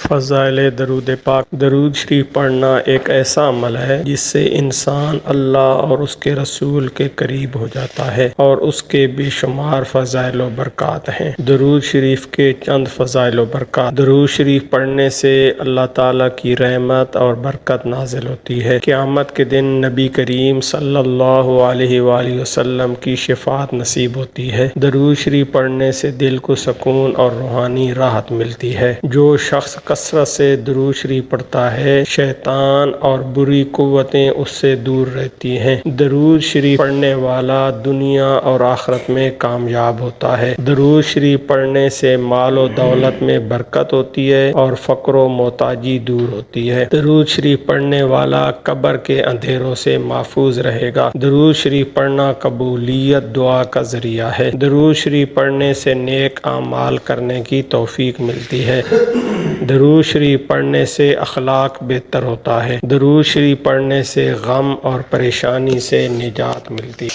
فضائل درود پاک۔ درود شریف پڑھنا ایک ایسا عمل ہے جس سے انسان اللہ اور اس کے رسول کے قریب ہو جاتا ہے اور اس کے بے شمار فضائل و برکات ہیں۔ درود شریف کے چند فضائل و برکات۔ درود شریف پڑھنے سے اللہ تعالیٰ کی رحمت اور برکت نازل ہوتی ہے۔ قیامت کے دن نبی کریم صلی اللہ علیہ وآلہ وسلم کی شفاعت نصیب ہوتی ہے۔ درود شریف پڑھنے سے دل کو سکون اور روحانی راحت ملتی ہے۔ جو شخص کثرت سے درود شریف پڑھتا ہے شیطان اور بری قوتیں اس سے دور رہتی ہیں۔ درود شریف پڑھنے والا دنیا اور آخرت میں کامیاب ہوتا ہے۔ درود شریف پڑھنے سے مال و دولت میں برکت ہوتی ہے اور فقر و محتاجی دور ہوتی ہے۔ درود شریف پڑھنے والا قبر کے اندھیروں سے محفوظ رہے گا۔ درود شریف پڑھنا قبولیت دعا کا ذریعہ ہے۔ درود شریف پڑھنے سے نیک اعمال کرنے کی توفیق ملتی ہے۔ درود شریف پڑھنے سے اخلاق بہتر ہوتا ہے۔ درود شریف پڑھنے سے غم اور پریشانی سے نجات ملتی ہے۔